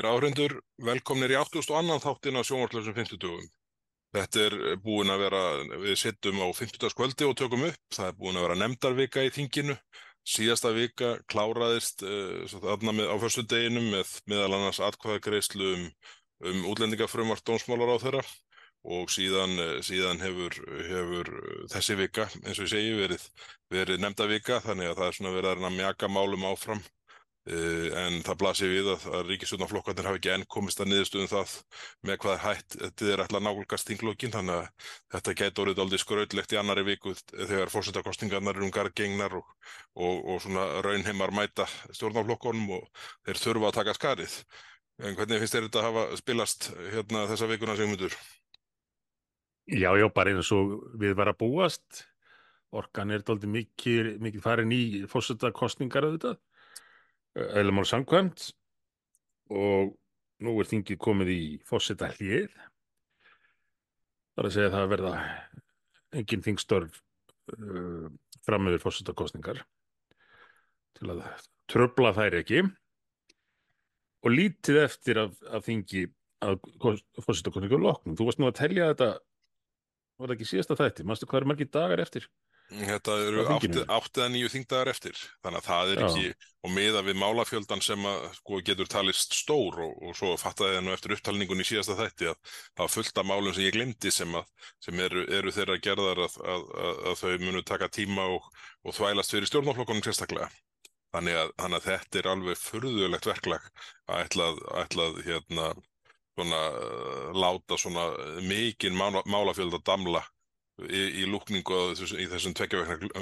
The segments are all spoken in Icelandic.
Góðir áhrendur, velkomnir í 82. þáttinn á sjónvarpslausum fimmtudögum. Þetta er búin að vera, við sittum á fimmtudagskvöldi og tökum upp. Það er búin að vera nefndarvika í þinginu. Síðasta vika kláraðist þarna á föstudeginum með meðal annars atkvæðagreiðslu um útlendingafrumvarp dómsmálaráðherra og síðan hefur þessi vika, eins og ég segi, verið nefndarvika, þannig að það er svona verið að reyna að mjaka málum áfram. En það blasir við að ríkisstjórnarflokkarnir hafi ekki enn komist að niðurstöðu það með hvað er hætt þeir ætla að nálgast þinglókin, þannig að þetta gæti orðið dálítið skrautlegt í annarri viku þegar forsetakosningarnar garð gengnar og svona raunheimar mæta stjórnarflokkunum og þeir þurfa að taka skarið. En hvernig finnst þér þetta að hafa spilast hérna þessa vikuna, Sigmundur? Já, bara eins og við var að búast. Orkan er dálítið mikið farin í forsetakosningar auðvitað. Eðli máls samkvæmt, og nú er þingið komið í forsetahlé. Það er að segja að það verða engin þingstörf fram yfir forsetakosningar til að trufla þær ekki, og lítið eftir af þingi að forsetakosningu loknum. Þú varst nú að telja þetta, var það ekki síðasta þætti? Manstu hvað eru margir dagar eftir? Þetta eru 8 eða 9 þingdagar eftir, þannig að það er ekki, og miðað við málafjöldan sem að getur talist stór og svo fattaði ég nú eftir upptalningun í síðasta þætti að það var fullt af málum sem ég glemdi sem eru þeirra gerðar að þau munu taka tíma og þvælast fyrir stjórnarflokkunum sérstaklega. Þannig að þetta er alveg furðulegt verklag að ætla svona láta svona mikinn málafjölda damla í lúkningu í þessum 2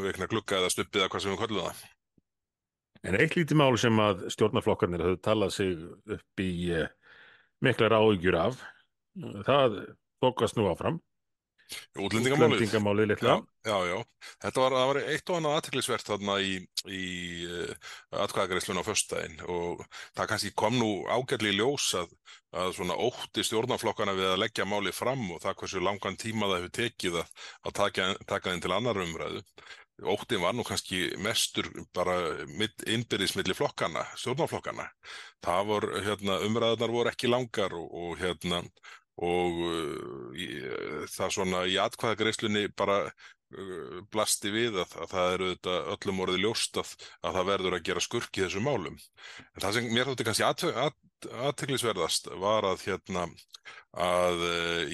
vikna glugga eða stubbið eða hvað sem við köllum það. En eitt lítið mál sem að stjórnarflokkarnir höfðu talað sig upp í miklar áhyggjur af, það tókast nú áfram. Útlendingamálið litla. Já. Það var eitt og annað athyglisvert þarna í atkvæðagreiðslunni á föstudaginn, og það kannski kom nú ágætlega í ljós að svona ótti stjórnarflokkana við að leggja málið fram og það hversu langan tíma það hefur tekið að taka þeim til annar umræðu. Óttin var nú kannski mestur bara innbyrðis milli flokkana, stjórnarflokkana. Umræðurnar voru ekki langar og það svona í atkvæðagreiðslunni bara blasti við að það er auðvitað öllum orðið ljóst að það verður að gera skurk í þessum málum. En það sem mér þótti kannski athyglisverðast var að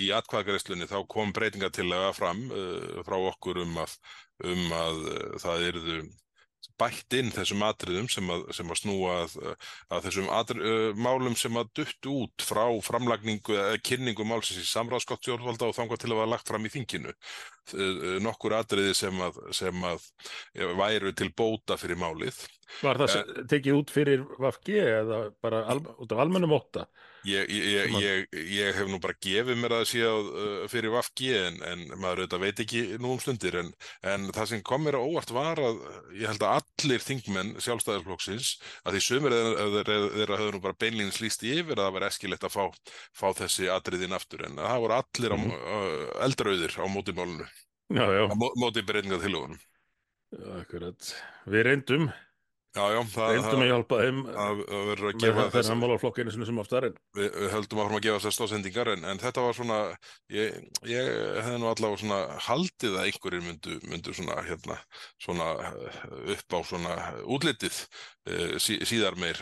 í atkvæðagreiðslunni þá kom breytingartillaga fram frá okkur um að það yrðu bætt inn þessum atriðum sem að snúa að þessum málum sem að duttu út frá framlagningu eða kynningu málsins í samráðsgátt stjórnvalda og þangað til að vera lagt fram í þinginu. Nokkur atriði sem að væru til bóta fyrir málið. Var það tekið út fyrir VG eða bara út af almennum ótta? Ég hef nú bara gefið mér að sé fyrir VG en maður auðvitað veit ekki nú stundir en það sem kom mér á óvart var að ég held að allir þingmenn Sjálfstæðisflokksins, að því sumir þeirra höfðu nú bara beinlínis lýst yfir að það var æskilegt að fá þessi atriðin aftur, en það voru allir eldrauðir á móti málinu. Já. Á móti breytingartillögunum. Akkurat. Við reyndum. Já, reyndum að hjálpa þeim með þennan málaflokkinu sem oftar. Við höldum áfram að gefa þessar stóðsendingar en þetta var svona, ég hefði nú allavega svona haldið að einhverjir myndu svona upp á svona útlitið síðar meir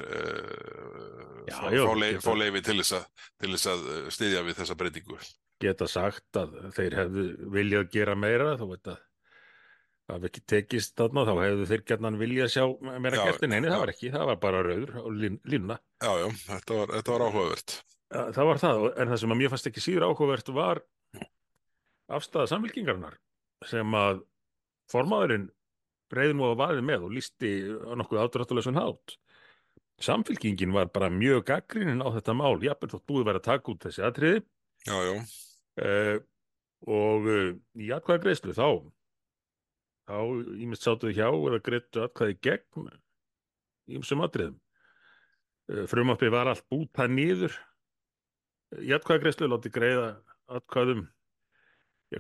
fá leyfi til þess að styðja við þessa breytingu. Geta sagt að þeir hefðu viljað gera meira, þú veit að það hafi ekki tekist þarna, þá hefðu þeir gjarnan viljað sjá meira gert, en það var ekki, það var bara rauður á línuna. Já, þetta var áhugavert. Það var það, en það sem að mér fannst ekki síður áhugavert var afstaða Samfylkingarinnar sem að formaðurinn reiði nú á vaðið með og lýsti á nokkuð afdráttarlausan hátt. Samfylkingin var bara mjög gagnrýnin á þetta mál, jafnvel þótt búið væri að taka út þessi atriði. Já. Og í atkvæðagreiðslu þá ýmist sátu hjá eða greiddu atkvæði gegn ýmsum atriðum. Frumvarpið var allt bútað niður í atkvæðagreiðslu, látið greiða atkvæðum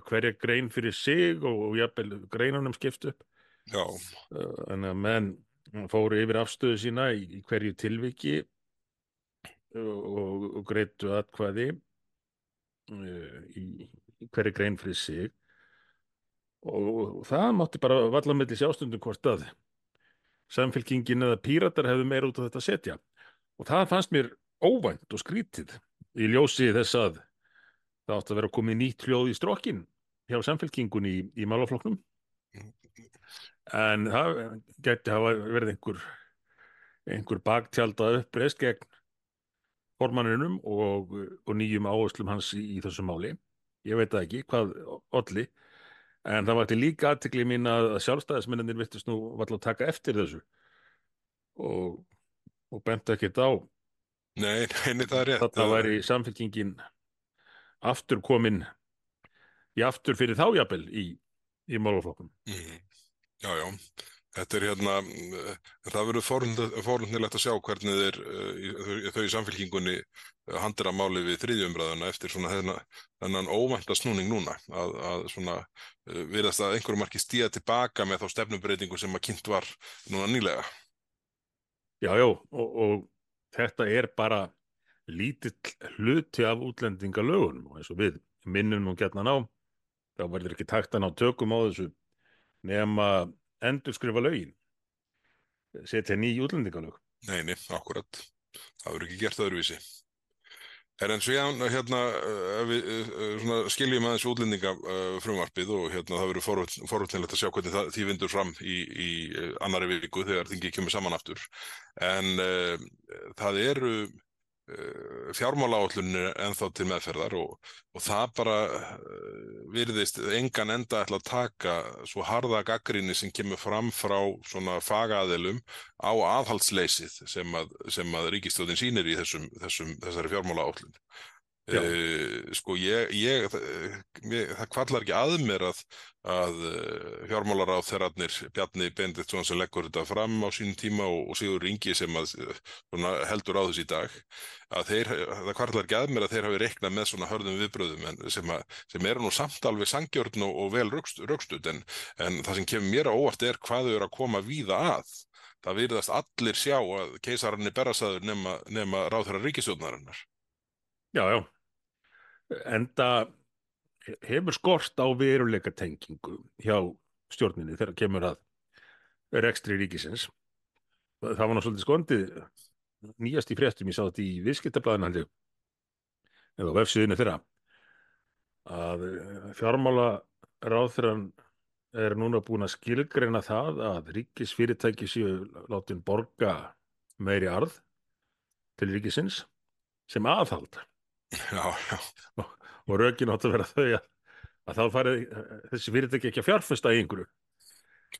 hverja grein fyrir sig og jafnvel greinunum skipt upp. Já. Þannig að menn fóru yfir afstöðu sína í hverju tilviki og greiddu atkvæði í hverri grein fyrir sig og það mátti bara valla milli sjástundum hvort að Samfylkingin eða Píratar hefðu meira út á þetta að setja og það fannst mér óvænt og skrítið í ljósi þess að það átti að vera komið nýtt hljóð í strokkin hjá Samfylkingunni í málaflokknum en það gæti hafa verið einhver baktjalda uppreist gegn formanninum og nýjum áherslum hans í þessu máli. Ég veit það ekki hvað olli, en það vakti líka athygli mín að sjálfstæðismennirnir virtust nú varla að taka eftir þessu og, og bentu ekkert á. Nei, nei, það er rétt. Þarna væri Samfylkingin aftur komin í aftur fyrir þá jafnvel í málaflokkum. Já, já. Þetta er hérna, það verður forundilegt að sjá hvernig þau í Samfylkingunni handira máli við þriðju umræðuna eftir svona þennan óvænta snúning núna að svona virðast að einhverju marki stíga tilbaka með þá stefnumbreytingu sem að kynnt var núna nýlega. Já, já, og þetta er bara lítill hluti af útlendingalögunum og eins og við minnum nú gjarnan á, þá verður ekki takt að ná tökum á þessu nema endurskrifa lögin, setja ný útlendingalög. Nei, akkurat. Það verður ekki gert öðruvísi. En síðan hérna við skiljum aðeins útlendingafrumvarpið og hérna það verður forvitnilegt að sjá hvernig því vindur fram í annarri viku þegar þingið kemur saman aftur. En það eru fjármálaáætlunin ennþá til meðferðar og það bara virðist engan enda ætla að taka svo harða gagnrýni sem kemur fram frá svona fagaðilum á aðhaldsleysið sem að ríkisstjórnin sýnir í þessari fjármálaáætlun. Sko það hvarflar ekki að mér að fjármálaráðherrarnir Bjarni Benediktsson sem leggur þetta fram á sínum tíma og Sigurður Ingi sem að svona, heldur á þessu í dag að það hvarflar ekki að mér að þeir hafi reiknað með svona hörðum viðbrögðum sem eru nú samt alveg sanngjörn og vel rökstudd en það sem kemur mér á óvart er hvað þau eru að koma víða að. Það virðast allir sjá að keisararnir berrasaður nema ráðherrar ríkisstjórnarinnar. Já, já. Enda hefur skort á veruleikatengingu hjá stjórninni þegar kemur að rekstri ríkisins. Það var nú svolítið skondið nýjast í fréttum, ég sá þetta í Viðskiptablaðinu held ég, eða á vefsíðunni þeirra, að fjármálaráðherrann er núna búin að skilgreina það að ríkisfyrirtæki séu látin borga meiri arð til ríkisins sem aðhald. Já, já. Og rökin átt að vera þau að þá fari þessi fyrirtæki ekki að fjárfesta í einhverju.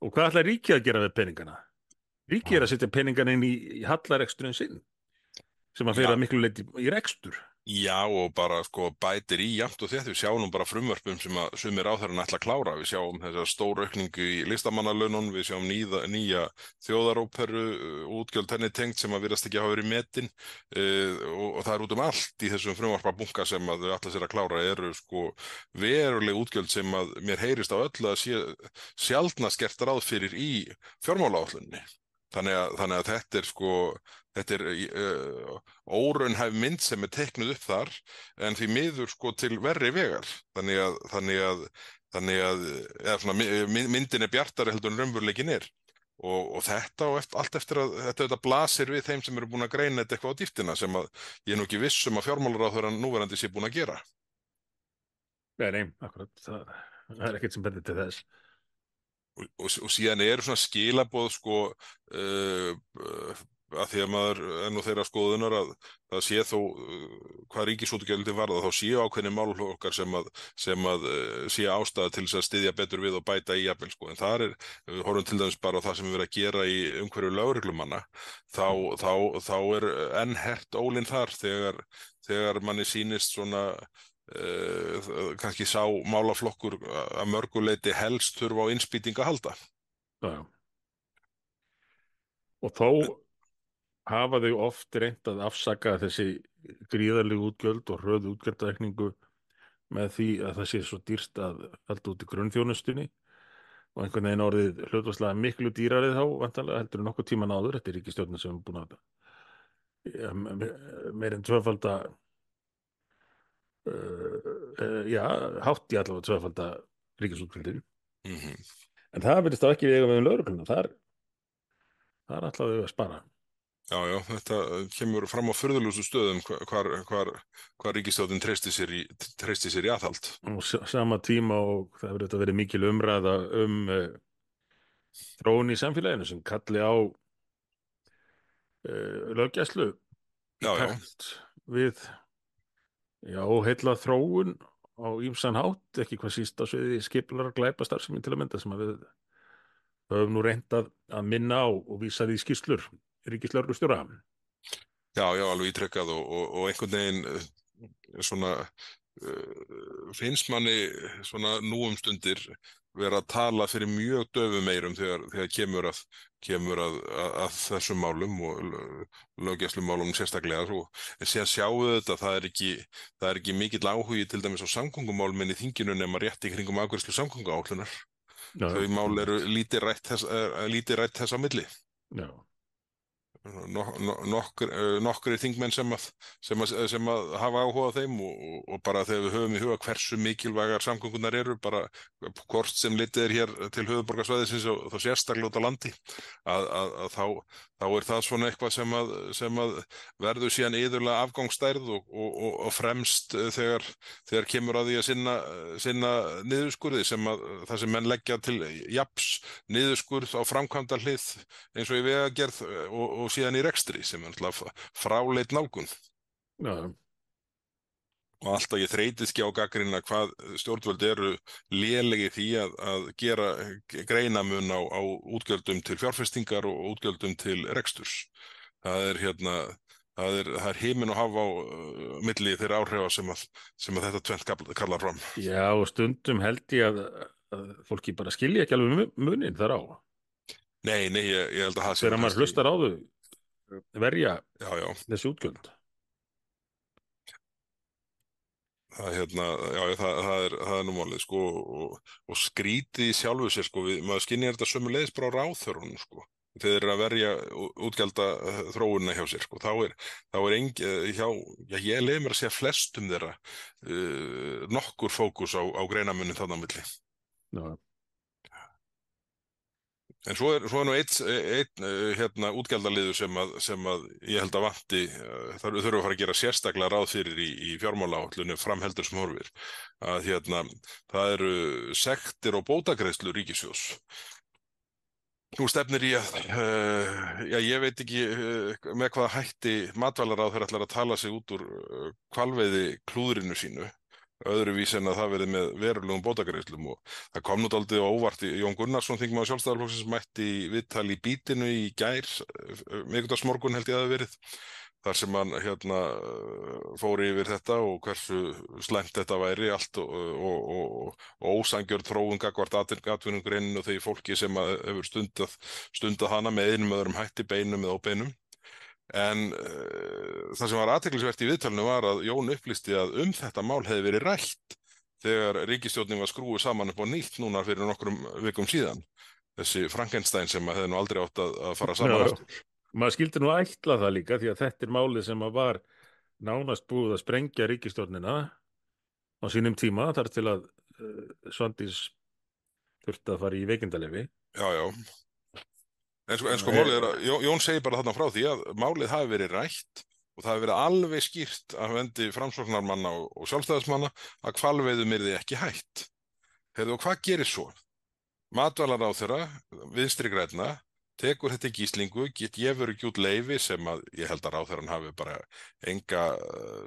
Og hvað ætlar ríkið að gera við peningana? Ríkið er að setja peningana inn í hallareksturinn sinn sem að fyrir að miklu leyti í rekstur. Já, og bara sko bætir í jafnt og þétt. Við sjáum nú bara frumvörpum sem að sumir ráðherrar ætla að klára. Við sjáum þessa stóru aukningu í listamannalaunum, við sjáum nýja þjóðaróperu útgjöld henni tengt sem að virðast ekki hafa verið metin og það er út um allt í þessum frumvarpabunka sem að þau ætla sér að klára eru sko veruleg útgjöld sem að mér heyrist á öllu að sé sjaldnast gert ráð fyrir í fjármálaáætluninni. Þannig að þetta er óraunhæf mynd sem er teiknuð upp þar en því miður sko til verri vegar. Þannig að eða svona, myndin er bjartari heldur en raunveruleikin er. Og þetta og allt eftir að þetta blasir við þeim sem eru búin að greina þetta eitthvað á dýptina sem að ég er nú ekki viss að fjármálaráðherrann núverandi sé búin að gera. Nei, akkurat. Það er ekkert sem bendir til þess. Og síðan eru svona skilaboð sko að því að maður er nú þeirra skoðunar að það sé þó hvað ríkisútgjöldin varða þá séu ákveðnir málaflokkar sem að sé ástæða til þess að styðja betur við og bæta í jafnvel sko en þar við horfum til dæmis bara á það sem við verðum að gera í umhverju lögreglumanna þá er enn hert ólinn þar þegar manni sýnist svona kannski sá málaflokkur að mörgu leyti helst þurfa á innspýting að halda. Já. Og þó hafa þau oft reynt að afsaka þessi gríðarlegu útgjöld og hröðu útgjaldaaukningu með því að það sé svo dýrt að halda út í grunnþjónustunni og einhvern veginn orðið hlutfallslega miklu dýrari þá vantanlega heldur en nokkuð tíman áður. Þetta er ríkisstjórnin sem er búin að meir en tvöfalda já, hátt í allavega tvöfalda ríkisútgjöldin. Mhm. En það verðist þá ekki við um lögregluna. Þar ætlaðu við að spara. Já, já, þetta kemur fram á furðulustu stöðum hvar ríkisstjórnin treysti sér í aðhald. Og sama tíma og það hefur þetta verið mikil umræða þróun í samfélaginu sem kalli á löggæslu í Já, já, takt við óheilla þróun á ýmsan hátt, ekki hvað síst á sviði skipulagðrar glæpastarfsemi til að mynda sem að við höfum nú reynt að minna á og vísa því í skýrslur ríkislögreglustjóra. já, já, alveg ítrekkað og einhvern veginn svona finnst manni svona nú um stundir vera að tala fyrir mjög döfum eyrum þegar kemur að þessum málum og löggæslumálum sérstaklega en síðan sjáum við þetta það er ekki mikill áhugi til dæmis á samgöngumálum í þinginu nema rétt í kringum afgreiðslu samgönguáætlunar. Já, Þau mál eru einmitt. lítið rætt þess á milli. Já, Nokkrir þingmenn sem að hafa áhuga á þeim og bara þegar við höfum í huga hversu mikilvægar samgöngunar eru bara hvort sem litið er hér til höfuðborgarsvæðisins og þá sérstaklega út á landi að þá er það svona eitthvað sem að verður síðan iðurlega afgangsstærð og fremst þegar kemur að því að sinna niðurskurði það sem menn leggja til jafns niðurskurð á framkvæmda hlið eins og í vegagerð og síðan í rekstri sem er náttúrulega fráleit nálgun já, og alltaf ég þreytist ekki á gagnrýna hvað stjórnvöld eru lélegi í því að gera greinamun á útgjöldum til fjárfestingar og útgjöldum til reksturs. Það er hérna það er himin og haf á milli þeirra áhrifa sem að þetta tvennt kallar fram. já, og stundum held ég að fólki bara skilja ekki alveg munin þar á. Nei, ég held að það sé Þegar maður hlustar á þau verja Já, já. þessi útgjöld. Það er nú málið sko og skrítið í sjálfu sér sko maður skynjar þetta sömuleiðis bara á ráðherrunum sko þegar þeir eru að verja útgjalda þróunina hjá sér sko þá er ég leyfi mér að segja flestum þeirra nokkur fókus á greinamunin þarna á milli. Já, En svo er nú einn útgjaldaliður sem að ég held að vanti, þar þurfum að fara að gera sérstaklega ráð fyrir í fjármálaáætlunni framheldur sem horfir, að það eru sektir og bótagreiðslur ríkissjóðs. Nú stefnir í ég veit ekki með hvaða hætti matvælaráðherra ætlar að tala sig út úr hvalveiði klúðrinu sínu. Öðruvís en að það verði með verulegum bótagreiðslum og það kom nú dálítið á óvart Jón Gunnarsson þingmaður Sjálfstæðisflokksins mætti í viðtal í Bítinu í gær miðvikudagsmorgun held ég að það hafi verið þar sem hann fór yfir þetta og hversu slæmt þetta væri allt og ósanngjörn þróun gagnvart atvinnugreininu og þegar fólki sem hefur stundað hana með einum öðrum hætti beinum eða óbeinum. En það sem var athyglisvert í viðtalinu var að Jón upplýsti að þetta mál hefði verið rætt þegar ríkisstjórnin var skrúið saman upp á nýtt núna fyrir nokkrum vikum síðan. Þessi Frankenstein sem hefði nú aldrei átt að fara saman aftur. Maður skildi nú ætla það líka því að þetta er málið sem að var nánast búið að sprengja ríkisstjórnina á sínum tíma þar til að Svandís þurfti að fara í veikindaleyfi. Já, já. En sko málið er að Jón segir bara þarna frá því að málið hafi verið rætt og það hafi verið alveg skýrt af hendi framsóknarmanna og sjálfstæðismanna að hvalveiðum yrði ekki hætt. Heyrðu, og hvað gerir svo? Matvælaráðherra, Vinstri grænna, tekur þetta í gíslingu, gefur ekki út leyfi sem að ég held að ráðherrann hafi bara enga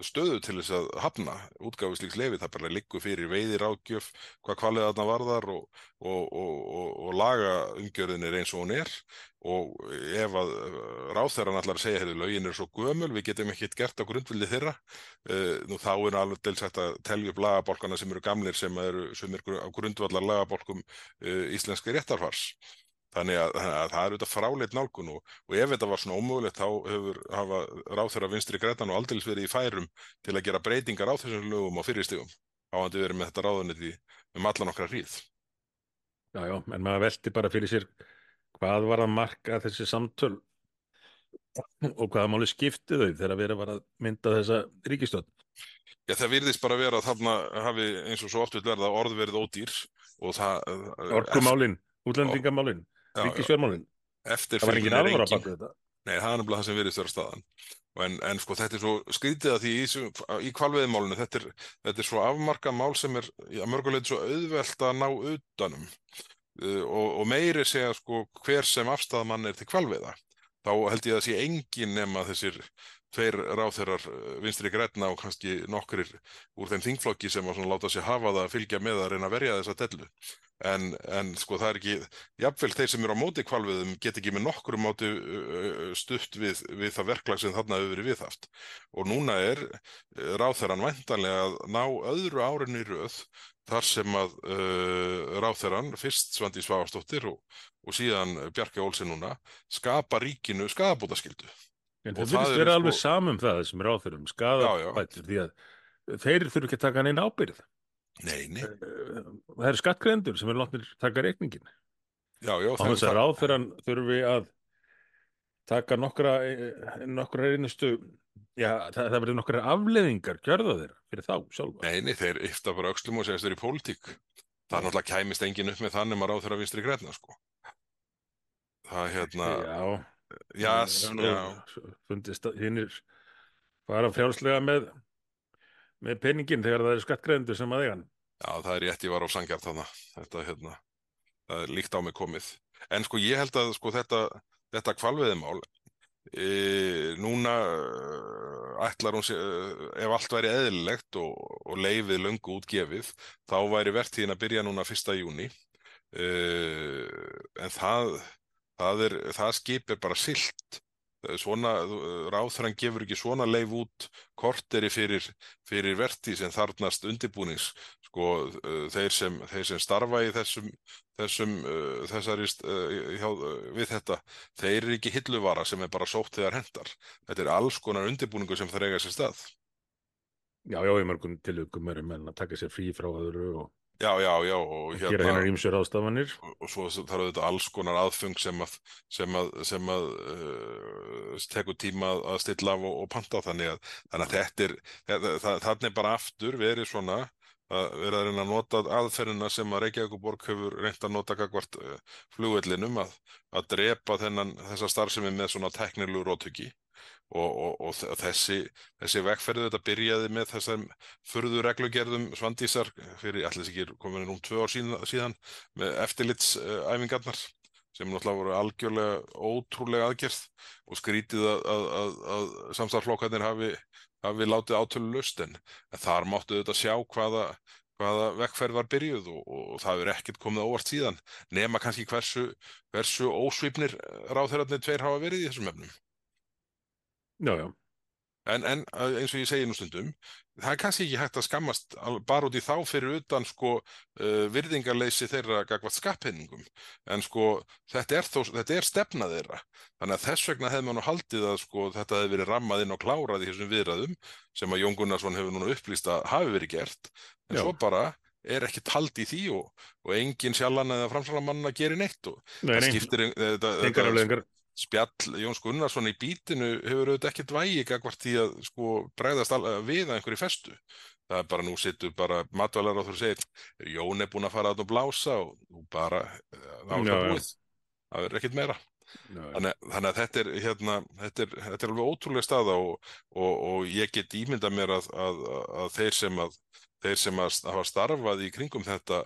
stöðu til þess að hafna útgáfu slíks leyfi, það bara liggur fyrir veiðiráðgjöf hvað hvalið þarna varðar og laga umgjörðin er eins og hún er og ef að ráðherrann ætlar að segja heyrðu lögin er svo gömul, við getum ekkert gert á grundvelli þeirra, nú þá er alveg til sagt að telja upp lagabálkana sem eru gamlir sem eru á grundvallar lagabálkum íslenska réttarfars. Þannig að það er auðvitað fráleit nálgun og ef þetta var svona ómögulegt þá hafa ráðherra Vinstri grænna og aldeilis verið í færum til að gera breytingar á þessum lögum á fyrri stigum. Áhandi verið með þetta ráðuneyti allan okkar hríð. Já, en maður velti bara fyrir sér hvað var að marka þessi samtöl Og hvaða máli skipti þau þegar verið var að mynda þessa ríkisstjórn? Já, það virðist bara vera að þarna hafi eins og svo oft vil verða orð verið ódýr og það, Orkumálin, útlendingamálin, já, já, ríkisfjármálin. Það var engin eftirfylgni er alvara engin. bak við þetta. Nei, það er nefnilega það sem virðist vera staðan. En sko þetta er svo skrítið að því í hvalveiðimálinu, þetta er svo afmarkað mál sem er að mörguleiti svo auðvelt að ná utanum. Og meiri segja sko hver sem afstæðamann er til hvalveiða. Þá held ég að sé engin nema þessir tveir ráðherrar Vinstri grænna og kannski nokkrir úr þeim þingflokki sem að svona láta sig hafa það að fylgja með að reyna að verja þessa dellu. En sko það er ekki, jafnvel þeir sem eru á móti hvalveiðum get ekki með nokkru móti stutt við það verklag sem þarna hefur verið viðhaft. Og núna er ráðherrann væntanlega að ná öðru árinu í röð þar sem að ráðherrann, fyrst Svandís Svavarsdóttir og síðan Bjarkey Olsen núna, skapa ríkinu skaðabótaskyldu. En Og það það virðist eru vera sko, alveg samum það þessum ráðherrum, já, skaðabætur, því að þeir þurfi ekki að taka neina ábyrgð. nei, Það eru skattgreiðendur sem eru látnir taka reikningin. já, Á þess að ráðherran þurfi að taka nokkra einustu, já, það verður nokkra afleiðingar gjörða þeirra fyrir þá sjálfa. nei, þeir yfta bara öxlum og segist þeir í pólitík. Það er náttúrulega kæmist enginn upp með þannig að ráðherra Vinstri grænna, sko. Það Já, já, það er nú fundist að hinnir fara frjálslega með peningin þegar það eru skattgreiðendur sem að eiga hann. já, það er rétt, ég var á sanngjarn þarna. Það er líkt á mig komið. En sko ég held að sko þetta hvalveiðimál, núna ætlar hún ef allt væri eðlilegt og leyfið löngu útgefið, þá væri vertíðin að byrja núna 1. júní. En það skip er bara siglt. Svona, ráðherrann gefur ekki svona leyf út korteri fyrir vertíð sem þarfnast undirbúnings. Sko, þeir sem starfa í við þetta, þeir eru ekki hilluvara sem er bara sótt þegar hentar. Þetta er alls konar undirbúningur sem það eiga sér stað. Já, í mörgum tilvikum eru menn að taka sér frí frá öðru og Já, og gera hinnar ýmsu ráðstafanir. Og svo þarf auðvitað alls konar aðföng sem að tekur tíma að stilla af og panta, þannig að þarna er bara aftur verið svona að vera að reyna að nota aðferðina sem að Reykjavíkurborg hefur reynt að nota gagnvart flugvellinum, að drepa þessa starfsemi með svona tæknilegu róttæki. Og þessi vegferð þetta byrjaði með þessum furðu reglugerðum Svandísar fyrir allir ekki komin 2 ár síðan með eftirlitsæfingarnar sem náttúrulega voru algjörlega ótrúlega aðgerð og skrítið að samstarflokkarnir hafi látið átöluslaust, en þar máttu þetta sjá hvaða vegferð var byrjuð og það hefur ekkert komið á óvart síðan, nema kannski hversu ósvífnir ráðherrarnir tveir hafa verið í þessum efnum. Já. En eins og ég segi nú stundum, það er kannski ekki hægt að skammast bara út í þá fyrir utan sko virðingarleysi þeirra gagnvart skattpeningum. En sko þetta er stefna þeirra. Þannig að þess vegna hefði maður nú haldið að sko þetta hefði verið rammað inn og klárað í þessum viðræðum sem að Jón Gunnarsson hefur núna upplýst að hafi verið gert. En svo bara er ekki tald í því og engin sjallan eða framsalamann að gera neitt og það skiptir engar afleiðingar. Spjall Jóns Gunnarsson í bítinu hefur auðvitað ekkert vægi gagnvart því að sko bregðast við að einhverju festu. Það er bara nú sittur bara matvælaráðherra og segir Jón er búinn að fara að blása og bara búið. Það er ekkert meira. Þannig að þetta er alveg ótrúlega staða og ég get ímyndað mér að þeir sem hafa starfað í kringum þetta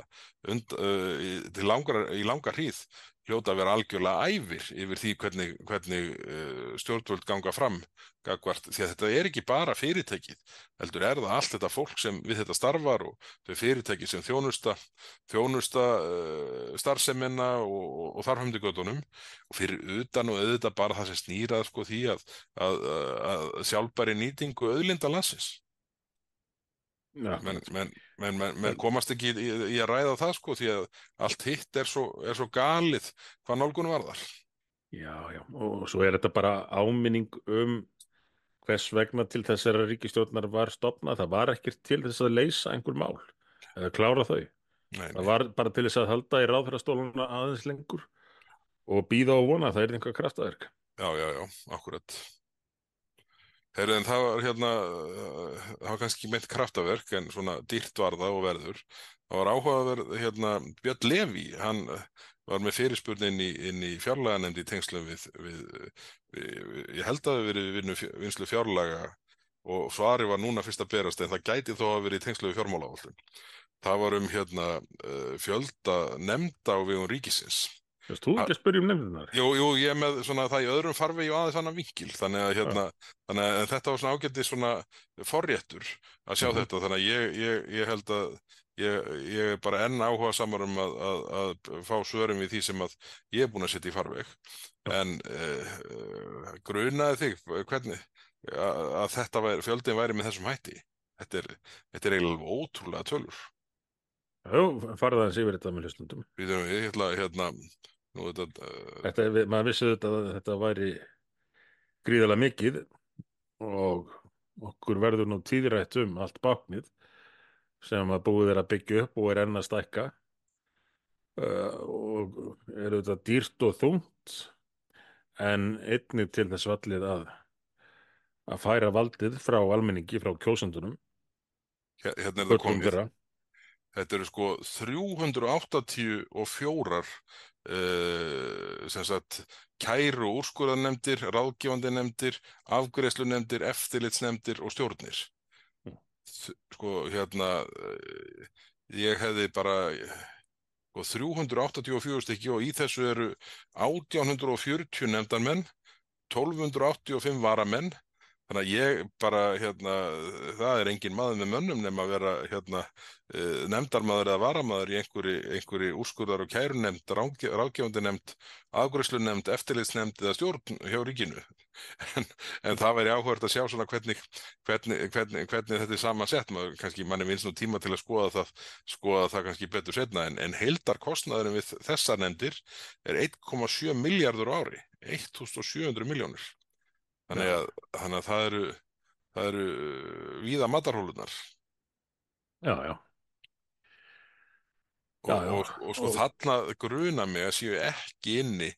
í langa hríð hljóta að vera algjörlega æfir yfir því hvernig stjórnvöld ganga fram gagnvart, því að þetta er ekki bara fyrirtækið, heldur er það allt þetta fólk sem við þetta starfar og þau fyrirtæki sem þjónusta starfsemina og þarfamdi göttunum og fyrir utan og auðvitað bara það sem snýrað sko því að sjálfbæri nýtingu auðlinda landsins. Menn komast ekki í að ræða það sko því að allt hitt er svo galið hvað nálgunum varðar. Já, og svo er þetta bara áminning hvers vegna til þessara ríkisstjórnar var stofnað. Það var ekkert til þess að leysa einhver mál eða klára þau. Nei. Það var bara til þess að halda í ráðherrastóluna aðeins lengur og bíða og vona að það er einhver kraftaverk. já, akkurat. Heyrðu, en það var hérna, það var kannski ekki meint kraftaverk en svona dýrt var það og verður. Það var áhugaverð, hérna, Björn Leví, hann var með fyrirspurn inn í fjárlaganefnd í tengslum ég held að það hafi verið vinnslu fjárlaga og svari var núna fyrst að berast en það gæti þó að verið í tengslum við fjármálaáætlun. Það var hérna fjölda nefnda á vegum ríkisins. Þess þú ekki að spyrja um nefndirnar? Jú, ég er með svona það í öðrum farvegi og aðeins annan vinkil, þannig að Já. þannig að þetta var svona ágæti svona forréttur að sjá Mhm. þetta, þannig að ég held að ég er bara enn áhuga samar að fá svörum við því sem að ég er búin að setja í farveg, Já. en grunaði þig, hvernig, að þetta væri, fjöldin væri með þessum hætti, þetta er eiginlega ótrúlega tölur, Já, farið aðeins yfir þetta með hlustundum. ég ætla, hérna, nú þetta, Maður vissi þetta að þetta væri gríðarlega mikið og okkur verður nú tíðrætt um allt báknið sem að búið er að byggja upp og er enn að stækka og er auðvitað dýrt og þungt en einnig til þess vallið að færa valdið frá almenningi, frá kjósendunum, hérna er það börnum komið. þeirra. Þetta eru sko 384 sem sagt kæru og úrskurðarnefndir, ráðgefandi nefndir, afgreiðslunefndir, eftirlitsnefndir og stjórnir. Sko hérna ég hefði bara sko, 384 stykki og í þessu eru 1840 nefndarmenn, 1285 varamenn. Þannig að ég bara, hérna, það er engin maður með mönnum nema að vera, hérna, nefndarmaður eða varamaður í einhverju úrskurðar- og kærunefnd, ráðgefandi nefnd, afgreiðslunefnd, eftirlitsnefnd eða stjórn hjá ríkinu. En það væri áhugavert að sjá svona hvernig þetta er samansett. Manni finnst nú tíma til að skoða það kannski betur seinna, en heildarkostnaðurinn við þessar nefndir er 1,7 milljarður á ári, 1700 milljónir. Já, Þannig að það eru víða matarhólunar já, já, já, já. og sko þarna gruna mig að séu ekki inni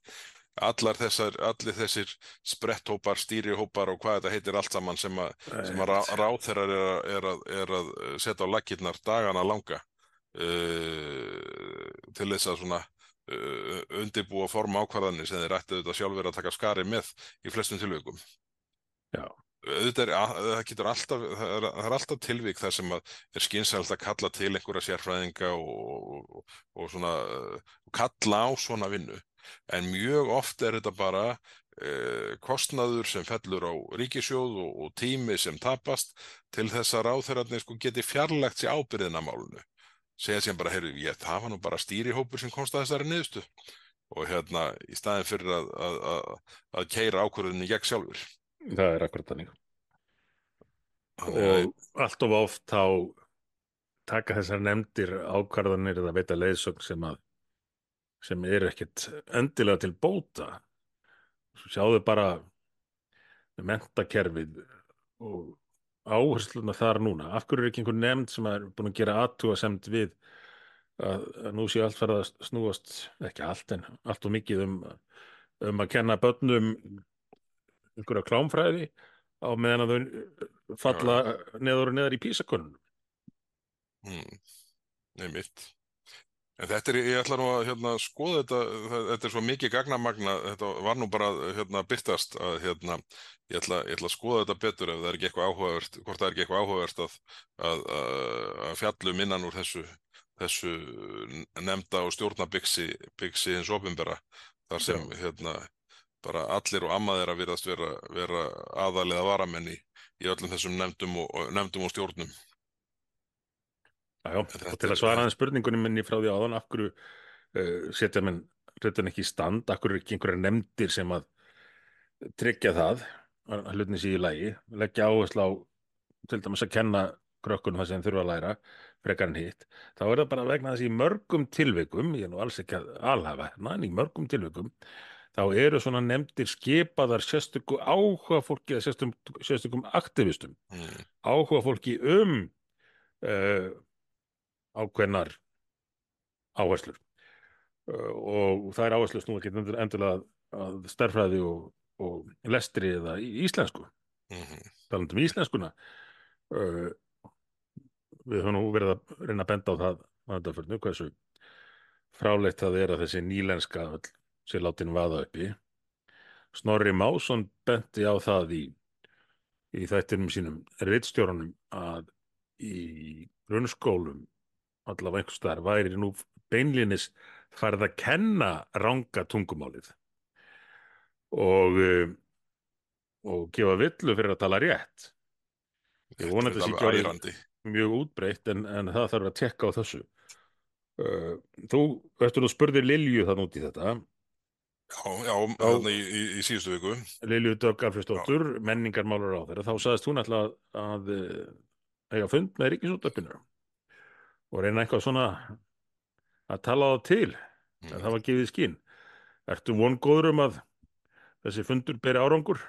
allir þessir spretthópar, stýrihópar og hvað þetta heitir allt saman sem að ráðherrar er að setja á laggirnar dagana langa til þess að svona undirbúa forma ákvarðanir sem þeir ættu auðvitað sjálfur að taka skarið með í flestum tilvikum. Já, Auðvitað það getur alltaf, það er alltaf tilvik þar sem að er skynsamlegt að kalla til einhverja sérfræðinga og svona kalla á svona vinnu. En mjög oft er þetta bara kostnaður sem fellur á ríkissjóð og tími sem tapast til þess að ráðherrarnir sko geti fjarlægt sér ábyrgðina á málinu. Segja sem bara, heyrðu, það var nú bara stýrihópur sem komst að þessari niðurstu og hérna í staðin fyrir að keyra ákvörðunni gegn sjálfur. það er akkurat þannig. Þannig að, Og allt of oft þá taka þessar nefndir ákvarðanir eða veita leiðsögn sem er ekkit endilega til bóta. Sjáðu bara menntakerfið og áhersluna þar núna. Af hverju er ekki einhver nefnd sem er búin að gera athugasemd við að nú sé allt farið að snúast, ekki allt en allt og mikið um að kenna börnum einhverja klámfræði á meðan að þau falla neðar og neðar í PISA-könnunum. Einmitt. En ég ætla nú að hérna, skoða þetta er svo mikið gagnamagna, þetta var nú bara hérna, birtast að hérna, ég ætla að skoða þetta betur ef það er ekki eitthvað áhugavert, hvort það er ekki eitthvað áhugavert að fjallum innan úr þessu nefnda og stjórnabixi hins opinbera, þar sem hérna, bara allir og amma þeirra virðast vera aðalega varamenn í öllum þessum nefndum og stjórnum. Já, og til að svara aðeins spurningunni minni frá því áðan, af hverju setja menn hlutin ekki í stand, af hverju er ekki einhverjar nefndir sem að tryggja það að hlutin sé í lagi, leggja áherslu á til dæmis að kenna krökkunum það sem þeir þurfa að læra frekar en hitt, þá er það bara vegna þess í mörgum tilvikum, ég er nú alls ekki að alhafa hérna, en í mörgum tilvikum þá eru svona nefndir skipaðar sérstöku áhuga fólki eða sérstökum aktivistum, áhuga fólki ákveðnar áherslur og þær áherslur snúa ekki endilega að stærðfræði og og lestri eða í íslensku, mhm. talandi um íslenskuna. Uh, við höfum nú verið að reyna að benda á það að undanförnu hversu fráleitt það er að þessi nýlenska öll sé látin vaða uppi. Snorri Másson benti á það í þættinum sínum ritstjórunum að í grunnskólum allavega einhvers staðar væri nú beinlínis farið að kenna ranga tungumálið og, og gefa villu fyrir að tala rétt. Ég Þetta er vonandi þetta sé ekki alveg orðið ærandi. mjög útbreitt en það þarf að tekka á þessu. Uh, þú eftir þú spurðir Lilju þann út í þetta, Já, já, þá þarna í síðustu viku. Lilju Dögg Já, Alfreðsdóttur, menningarmálar á þeirra, þá sagðist hún ætla að eiga fund með Ríkisútvarpinu og reyna eitthvað svona að tala það til, að mm. það var gefið í skinn. Ertu vongóður um að þessi fundur beri árangur?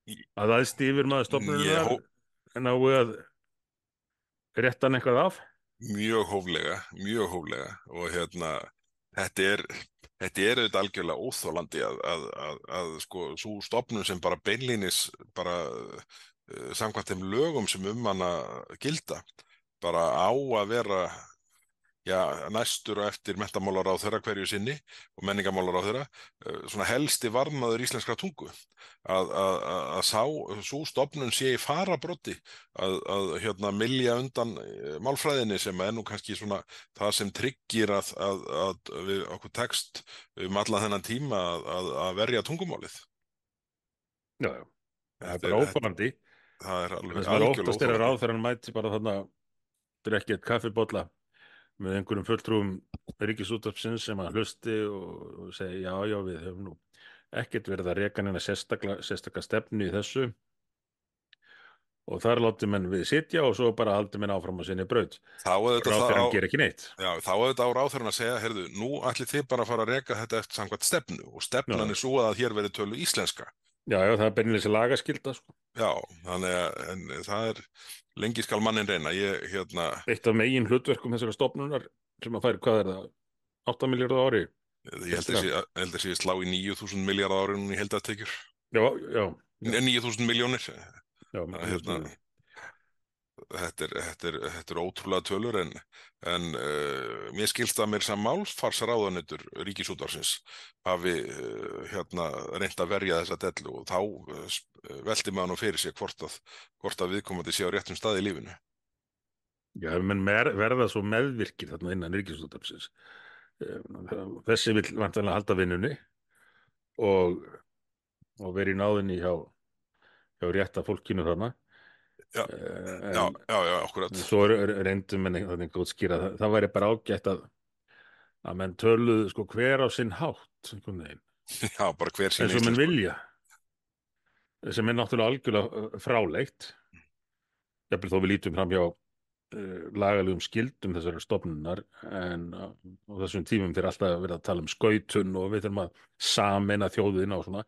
Ég, Að æðsti yfirmaður ég stofnunarinnar hó, nái að rétta hann eitthvað af? mjög hóflega og þetta er, þetta er auðvitað algjörlega óþolandi að sko, svo stofnun sem bara beinlínis bara samkvæmt þeim lögum sem hana gilda, bara á að vera næstur og eftir menntamálaráðherra hverju sinni og menningarmálaráðherra svona helsti varðmaður íslenskra tungu að sú stofnun sé í farabroddi að mylja undan málfræðinni sem er nú kannski svona það sem tryggir að við okkur tekst alla þennan tíma að verja tungumálið. Já, já, það er Þetta bara er, þetta, óþolandi. það er Það alveg sem er algjörlega óttast er að óþolandi. ráðherrann mæti bara þarna drekki eitt kaffibolla með einhverjum fulltrúum Ríkisútvarpsins sem að hlusti og segi já, já, við höfum nú ekkert verið að reka neina sérstaka stefnu í þessu og þar láti menn við sitja og svo bara haldi menn áfram að sinni braut. Þá auðvitað það á Ráðherrann ger ekki neitt. Já, þá auðvitað á ráðherrann að segja, heyrðu, nú ætlið þið bara að fara að reka þetta eftir samkvæmt stefnu og Já, stefnan er svo að hér verði tölu íslenska. já, já, það er beinlega þessi lagaskylda, sko. Já, þannig að en það er lengi skal mannin reyna. Eitt af megin hlutverkum þessara stofnunar sem að færi, hvað er það, 8 milljarða á ári ég held að extra. sé slá í 9.000 milljarða ári núna í heildartekjur. Já, já, já, 9.000 milljónir. já, Þetta er ótrúlega tölur en mér skilst að mér sem málfarsráðunautur Ríkisútvarpsins hafi reynt að verja þessa dellu og þá velti maður nú fyrir sér hvort að viðkomandi sé á réttum stað í lífinu. já, menn verða svo meðvirkir þarna innan Ríkisútvarpsins. Þessi vill vantanlega halda vinnunni og, og vera í náðinni hjá rétta fólkinu þarna. Já, já, En já, já, akkurat. svo reyndum menn þannig að útskýra það væri bara ágætt að menn töluðu sko hver á sinn hátt einhvern veginn, Já, bara hver sína eins og menn íslensku. vilja, sem er náttúrulega algjörlega fráleitt, jafnvel þó við lítum fram hjá lagalegum skildum þessari stofnunar en á þessum tímum fyrir alltaf verið að tala um skautun og við þurfum að sameina þjóðina og svona,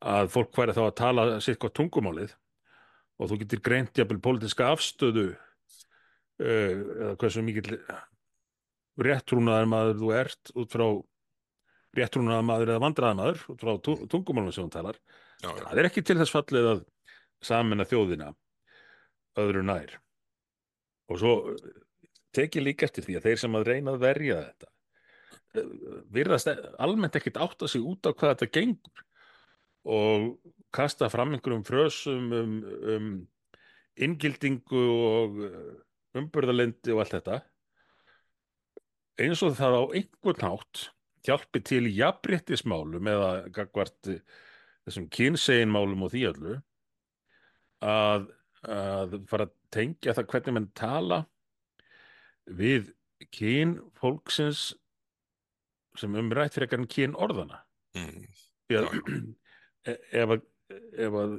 að fólk væri þá að tala sitt gott tungumálið og þú getur greint jafnvel pólitíska afstöðu eða hversu mikill réttrúnaðar maður þú ert út frá réttrúnaðar maður eða vandræðar maður út frá tungumálum sem hún talar. Já, já, Það er ekki til þess fallið að sameina þjóðina öðru nær. Og svo tek ég líka eftir því að þeir sem að reyna að verja þetta virðast almennt ekkert átta sig út á hvað þetta gengur og kasta fram einhverjum frösum inngildingu og umburðarlyndi og allt þetta eins og það á einhvern hátt hjálpi til í jafnréttismálum eða gagnvart þessum kynseginmálum og því öllu að fara að tengja það hvernig menn tala við kyn fólksins sem umrætt frekar en kyn orðana. mm, Því já, að já, ef að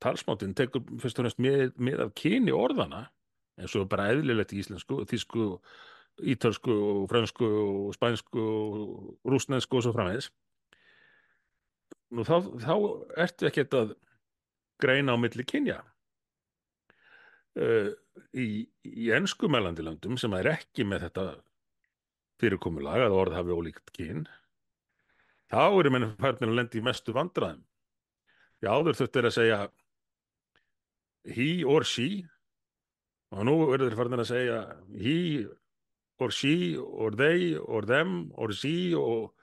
talsmátinn tekur fyrst og fremst með af kyni orðana eins og bara eðlilegt í íslensku, þýsku, ítölsku og frönsku og spænsku og rússnesku og svo framvegis. Nú þá ertu ekkert að greina á milli kynja. Uh, í enskumælandi löndum sem er ekki með þetta fyrirkomulag að orð hafi ólíkt kyn, þá eru menn farnir að lenda í mestu vandræðum Já, áður þurftir að segja he or she og nú eru þeir farin að segja he or she or they or them or she og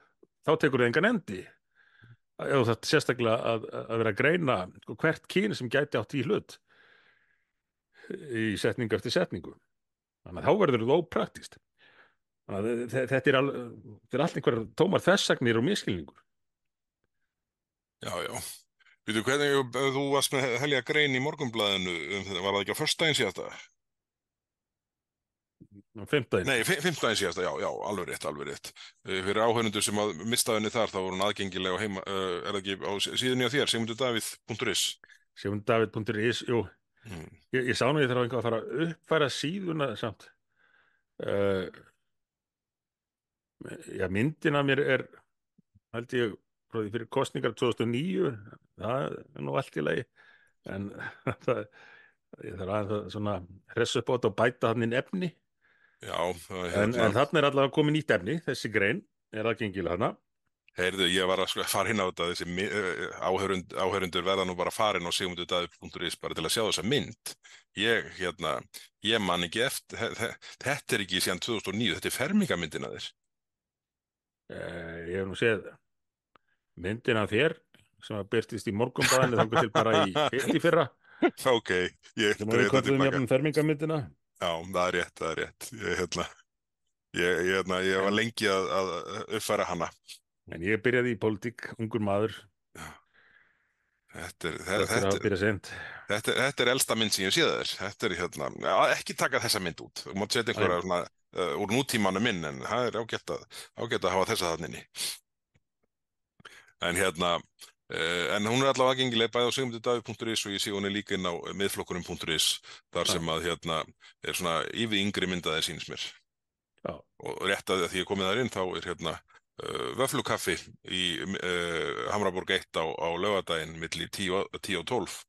þá tekur þið engan endi. Ef það sérstaklega að vera að greina sko, hvert kyn sem gæti átt í hlut í setningu eftir setningu. Þannig að þá verður það ópraktískt. Þannig að þetta er allt einhverjar tómar þessagnir og miskilningur. Já, já. Veitu, hvernig þú varst með helja grein í Morgunblaðinu þetta, var það ekki á föstudaginn síðasta? Á fimmtudaginn. Nei, fimmtudaginn síðasta, já, já, alveg rétt, alveg rétt. Fyrir áhörnendur sem að mista henni þar, þá voru hún aðgengileg á heima, er það ekki á síðunni á þér, sigmundardavíð.is. Sigmundardavíð.is, jú. Mm. Ég sá nú ég þarf að fara að uppfæra síðuna samt. Uh, já, myndin af mér er, held ég, frá því fyrir kosningar 2009, það er nú allt í lagi, en það, ég þarf að svona hressa upp á þetta og bæta hann inn efni. Já, það er En þarna er allavega komið nýtt efni, þessi grein er aðgengileg hana. Heyrðu, ég var að fara inn á þetta, þessi áhörundur verða nú bara farin á sigmundardavíð.is bara til að sjá þessa mynd. Ég man ekki eftir, þetta er ekki síðan 2009, þetta er fermingamyndin að þér. Ég hef nú séð myndin af þér sem að byrtist í Morgunblaðinu þangar til bara í fyrra. Ok, ég sem við köllum jafnum fermingamyndina. Já, það er rétt, það er rétt. Ég var lengi að uppfæra hana. En ég byrjaði í pólitík, ungur maður. Þetta er elsta mynd sem ég séð þér. Þetta er ekki taka þessa mynd út. Þú mátt setja einhverja svona, úr nútímanum minn, en það er ágætt að hafa þessa þarna inni. En hún er allavega aðgengileg bæði á sigmundardavíð.is og ég sé hún er líka inn á miðflokkurum.is þar sem að er svona yfir yngri myndaðir sýnist mér. Já. Og rétt að því ég komið þar inn þá er vöfflukaffi í Hamraborg 1 á laugardaginn milli 10 og 12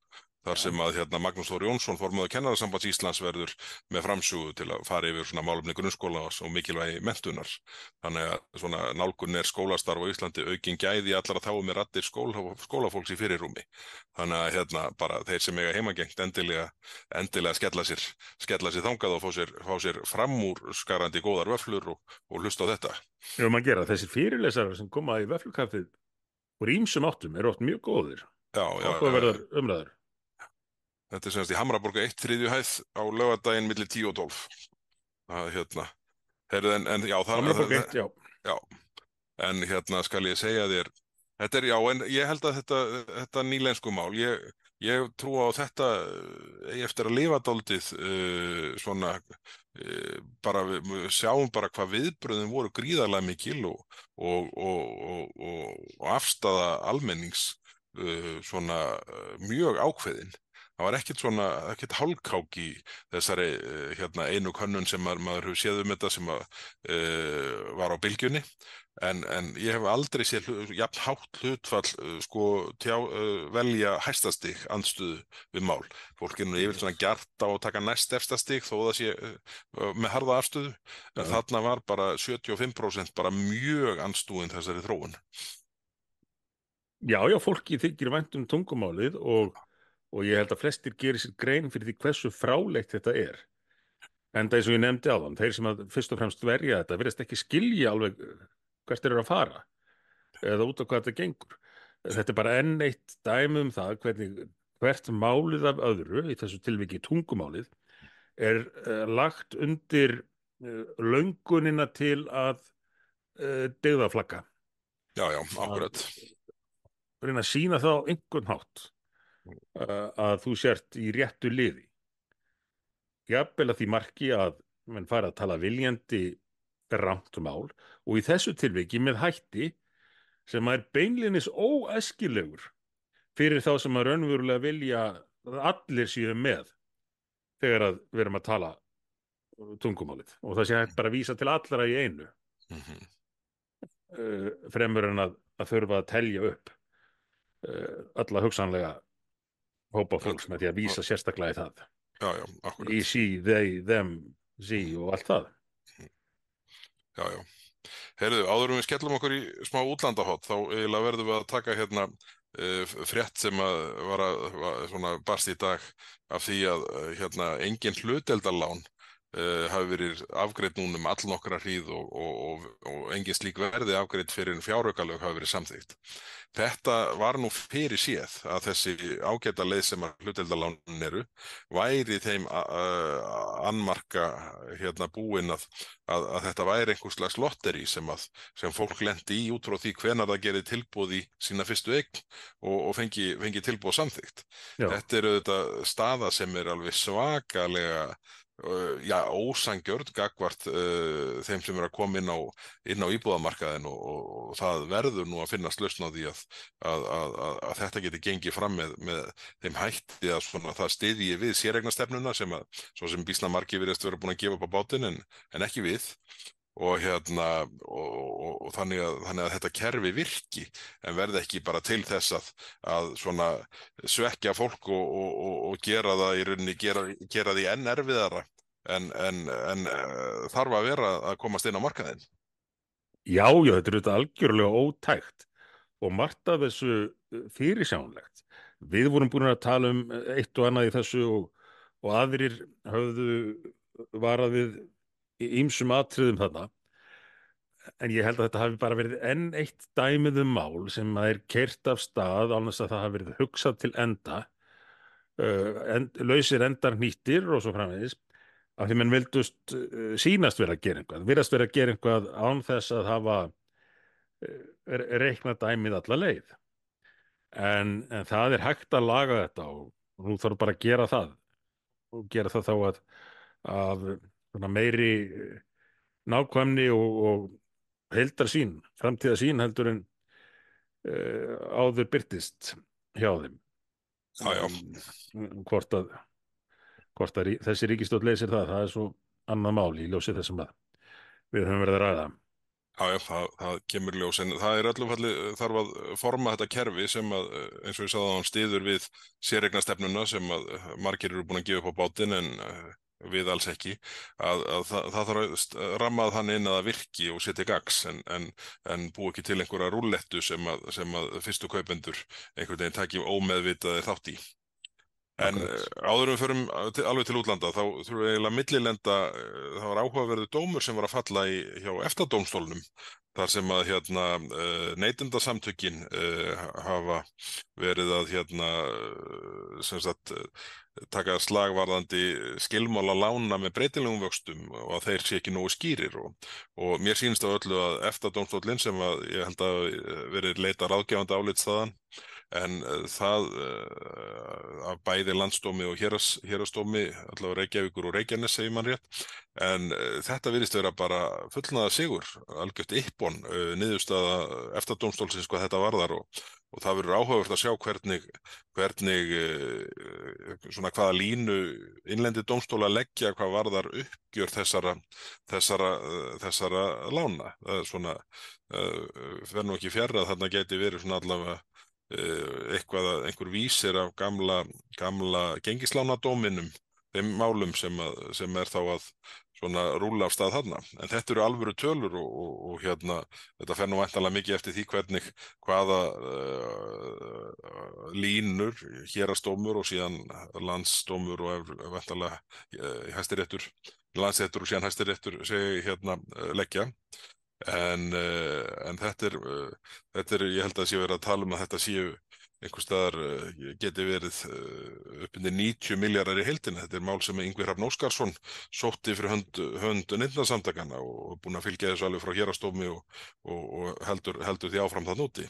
þar sem að Magnús Þór Jónsson formaður Kennarasambands Íslands verður með framsögu til að fara yfir svona málefni grunnskólans og mikilvægi menntunar. Þannig að svona nálgun er skólastarf á Íslandi aukin gæði allara þá með raddir skólafólks í fyrirrúmi. Þannig að bara þeir sem eiga heimagengt endilega skella sér þangað og fá sér framúrskarandi góðar vöfflur og hlusta á þetta. Jú, maður gera. Þessir fyrirlesarar sem koma í vöfflukaffið úr ýmsum áttum eru oft mjög góðir. Já. Áhugaverðar umræður. Þetta er semst í Hamraborg 1 þriðju hæð á laugardaginn milli 10 og 12. Hamraborg 1, já. Já, en skal ég segja þér, þetta er, já, en ég held að þetta nýlensku mál, ég trú á þetta eftir að lifa dálítið bara sjáum bara hvað viðbröðin voru gríðarlega mikil og afstaða almennings mjög ákveðin. Það var ekkert hálfkák í þessari einu könnun sem maður hefur séð þetta sem var á bylgjunni en ég hef aldrei séð jafn hátt hlutfall velja hæstastig andstöðu við mál. Fólk er nú yfir gjart á að taka næst efsta stig þó það sé með harða afstöðu en þarna var bara 75% bara mjög andsnúin þessari þróun. Já, fólki þykir vænt tungumálið og ég held að flestir gerir sér grein fyrir því hversu fráleitt þetta er. Enda eins og ég nefndi áðan, þeir sem að fyrst og fremst verja þetta virðast ekki skilja alveg hvert þeir eru að fara eða út á hvað þetta gengur. Þetta er bara enn eitt dæmi það hvert málið af öðru, í þessu tilviki tungumálið, er lagt undir löngunina til að dyggðaflagga. Já, akkurat. Reyna að sýna það á einhvern hátt að þú sért í réttu liði. Jafnvel að því marki að menn fara að tala viljandi rangt mál og í þessu tilviki með hætti sem er beinlinis óæskilegur fyrir þá sem að raunverulega vilja að allir séu með þegar að við erum að tala tungumálið og það sé hægt bara að vísa til allra í einu fremur en að þurfa að telja upp alla hugsanlega hópa fólks með því að vísa sérstaklega í það. Já, akkurat. Í sí, they, them, sí og allt það. Já. Heyrðu, áður við skellum okkur í smá útlandahot þá eiginlega verðum við að taka frétt sem var svona barst í dag af því að engin hlutdeildarlán hafi verið afgreidd núna allnokkra hríð og engin slík verði afgreidd fyrir en fjáraukalög hafi verið samþykkt. Þetta var nú fyrir séð að þessi ágæta leið sem að hlutdeildarlánin eru væri þeim annmarka búin að þetta væri einhvers slags lotteri sem fólk lendi í út frá því hvenær það gerir tilboð í sína fyrstu eign og fengi tilboð samþykkt. Já, Þetta er auðvitað staða sem er alveg svakalega ósanngjörn gagnvart þeim sem eru að koma inn á íbúðamarkaðinn og það verður nú að finnast lausn á því að þetta geti gengið fram með þeim hætti að svona, það styðji við séreignarstefnuna svo sem býsna margir virðast vera búin að gefa upp á bátinn en ekki við. Og og þannig að þetta kerfi virki en verði ekki bara til þess að svona svekkja fólk og gera það í rauninni gera því enn erfiðara en þarf að vera að komast inn á markaðinn. já, já, þetta er auðvitað algjörlega ótækt og margt af þessu fyrirsjánlegt. Við vorum búin að tala um eitt og annað í þessu og aðrir höfðu varað við ýmsum atriðum þarna. En ég held að þetta hafi bara verið enn eitt dæmið mál sem að er keyrt af stað án þess að það hafi verið hugsað til enda, lausir endar hnýttir og svo framvegis, af því menn vildust sýnast vera að gera eitthvað, virðast vera að gera eitthvað án þess að hafa reiknað dæmið alla leið. En það er hægt að laga þetta og nú þarf bara að gera það og gera það þá að svona meiri nákvæmni og heildarsýn, framtíðarsýn heldur en áður birtist hjá þeim. Já, já. Hvort að þessi ríkisstjórn leysir það er svo annað mál í ljósi þessum að við höfum verið að ræða. Já, já, það kemur ljós en það er öllum falli þarf að forma þetta kerfi sem að eins og ég sagði að hann styður við séreignarstefnuna sem að margir eru búin að gefa upp á bátinn en við alls ekki að það þarf að ramma þannig inn að það virki og setja gags en búi ekki til einhverja rúllettu sem að fyrstu kaupendur einhvern veginn taki ómeðvitaðir þátt í. En áður við förum alveg til útlanda þá þurfum við eiginlega millilenda, það var áhugaverður dómur sem var að falla hjá EFTA-dómstólnum þar sem að neytendasamtökin hafa verið að sem sagt taka slagvarðandi skilmála lána með breytilegum vöxtum og að þeir sé ekki nógu skýrir og mér sýnist á öllu að EFTA-dómstóllinn sem að ég held að verið leita ráðgefandi álits þaðan en það af bæði landsdómi og héraðsdómi allavega Reykjavíkur og Reykjanes segir mann rétt en þetta virðist vera bara fullnaða sigur, algjört yppon niðurstaða EFTA-dómstólsins hvað þetta varðar og það verður áhugavert að sjá hvernig svona hvaða línu innlendi dómstóla leggja hvað varðar uppgjör þessara lána. Það er svona fer nú ekki fjarri að þarna geti verið svona allavega einhver vísir af gamla gengislánadóminum þeim málum sem er þá að svona rúlla af stað þarna. En þetta eru alvöru tölur og þetta fer nú væntanlega mikið eftir því hvaða línur héraðsdómur og síðan landsdómur og væntanlega Hæstiréttur, Landsréttur og síðan Hæstiréttur segi leggja. En þetta er, ég held að sé verið að tala um að þetta séu einhvers staðar geti verið upp undir 90 milljarðar í heildina. Þetta er mál sem Ingvi Hrafn Óskarsson sótti fyrir hönd Neytendasamtakanna og búinn að fylgja þessu alveg frá héraðsdómi og heldur því áfram þarna úti.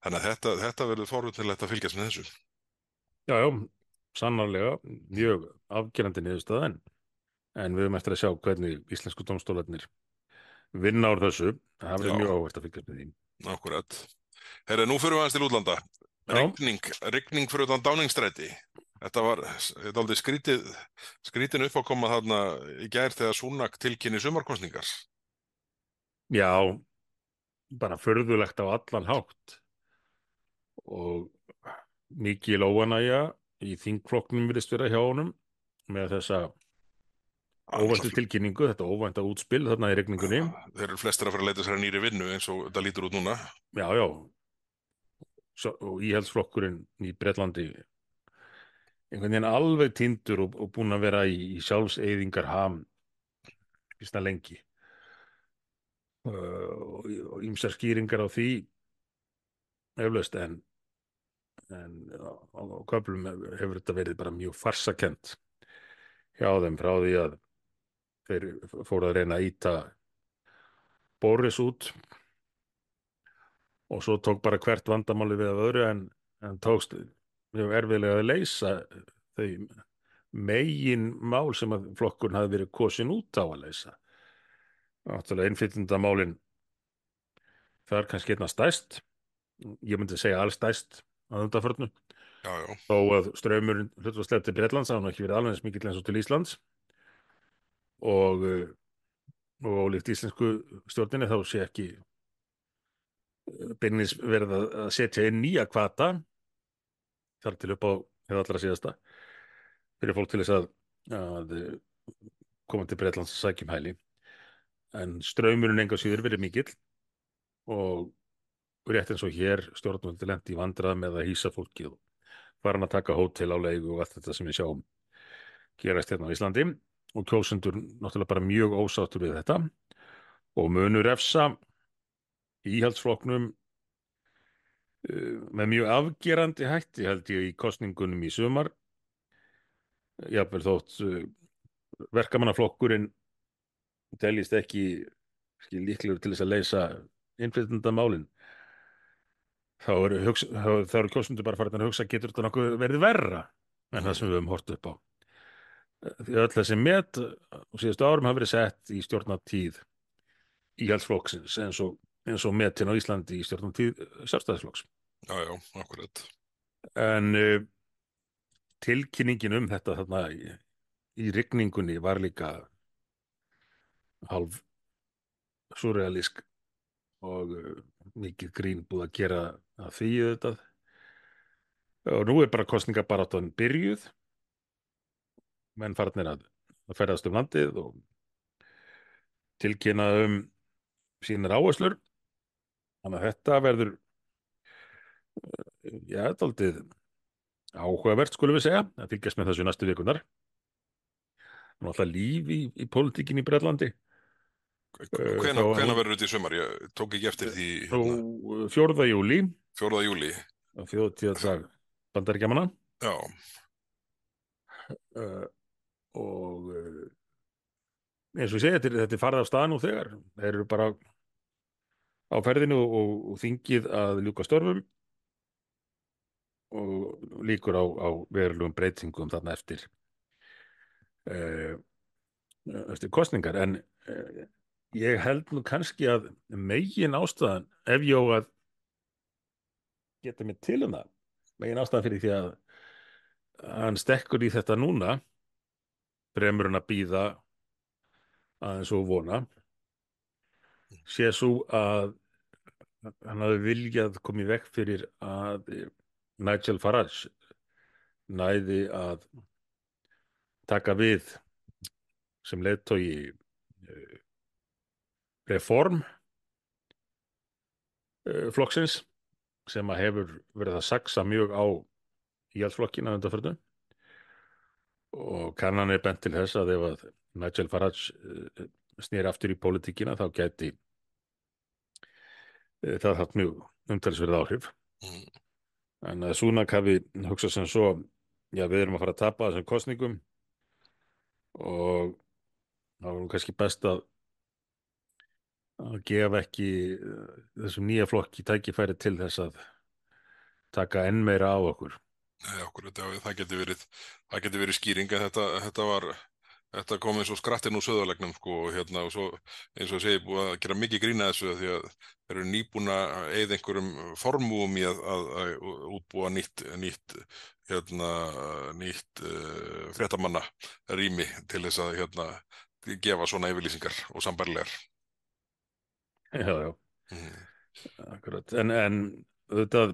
Þannig að þetta verður forvitnilegt að fylgjast með þessu. Já, sannarlega mjög afgerandi niðurstaða en við höfum eftir að sjá hvernig íslensku dómstólarnir vinna úr þessu. Það verður mjög áhugavert að fylgjast með því. Akkurat. Herra, nú fyrir við aðeins til útlanda. Rigning fyrir utan Downingstræti. Þetta var dálítið skrítin uppákoma þarna í gær þegar Sunak tilkynni sumarkosningar. Já, bara furðulegt á allan hátt og mikil óánægja í þingflokknum virðist vera hjá honum með þessa óvæntu tilkynningu, þetta óvænta útspil þarna í rigningunni. Þeir eru flestir að fara að leita sér að nýri vinnu eins og þetta lítur út núna. Já, og íhaldsflokkurinn í Bretlandi einhvern veginn alveg týndur og búinn að vera í sjálfseyðingar ham býsna lengi og ýmsar skýringar á því eflaust en á köflum hefur þetta verið bara mjög farsakent hjá þeim frá því að þeir fóru að reyna að ýta Boris út og svo tók bara hvert vandamáli við af öðru en tókst mjög erfiðlega að leysa þau megin mál sem að flokkurinn hafi verið kosin út á að leysa. Náttúrulega innflytjendamálin það er kannski einna stærst, ég myndi segja allstærst að undanförnu, Já, já, þó að straumurinn hlutfallslega til Bretlands hafa nú ekki verið alveg eins mikill eins og til Íslands og, og ólíkt íslensku stjórninni þá sé ekki beinlínis verið að setja inn nýja hvata þar til upp á hefða allra síðasta fyrir fólk til þess að koma til Bretlands að sækja um hæli en straumurinn enga síður verið mikill og rétt eins og hér stjórnvöldi lenti í vandræðum með að hýsa fólkið og farin að taka hótel á leigu og allt þetta sem við sjáum gerast hérna á Íslandi og kjósendur náttúrulega bara mjög ósáttur við þetta og munu refsa íhaldsflokknum með mjög afgerandi hætti held ég í kosningunum í sumar jafnvel þótt verkamannaflokkurinn teljist ekki líklegur til þess að leysa innflytjendamálin þá eru kjósendur bara farin að hugsa getur þetta nokkuð verið verra en það sem við höfum hort upp á því öll þessi met á síðustu árum hafa verið sett í stjórnartíð íhaldsflokksins eins og metin á Íslandi í stjórnartíð Sjálfstæðisflokks já, já, akkurat. en tilkynningin þetta þarna í rigningunni var líka hálf surrealísk og mikið grín búið að gera að því auðvitað og nú er bara kosningabaráttan byrjuð menn farnir að ferðast um landið og tilkynna sínar áherslur þannig að þetta verður já, dálítið áhugavert skulum við segja að fylgjast með þessu næstu vikunar og alltaf líf í pólitíkinni í Bretlandi Hvenær verður þetta í sumar? Ég tók ekki eftir því. Nú 4. júlí 4. júlí. á þjóðhátíðardag Bandaríkjamanna Já, og eins og ég segi þetta er farið af stað nú þegar þeir eru bara á ferðinu og þingið að ljúka störfum og líkur á verulegum breytingum þarna eftir kosningar en ég held nú kannski að megin ástæðan ef ég á að geta mig til það megin ástæðan fyrir því að hann stekkur í þetta núna fremur en að bíða aðeins og vona sé svo að hann hafi viljað koma í veg fyrir að Nigel Farage næði að taka við sem leiðtogi Reform flokksins sem að hefur verið að saxa mjög á íhaldsflokkinn að undanförnu og kannanir bent til þess að ef að Nigel Farage snýr aftur í pólitíkina þá gæti það haft mjög umtalsverð áhrif en að Sunak hafi hugsað sem svo já við erum að fara að tapa þessum kosningum og þá er kannski best að gefa ekki þessum nýja flokki tækifæri til þess að taka enn meira á okkur. Nei, akkurat, já, það geti verið skýring en þetta kom eins og skrattinn úr söðurlegnum sko og svo eins og segi búið að gera mikið grín að þessu því að þeir eru nýbúin að eyða einhverjum formúum í að útbúa nýtt fréttamanna rými til þess að gefa svona yfirlýsingar og sambærilegar. Já. Akkurat. En auðvitað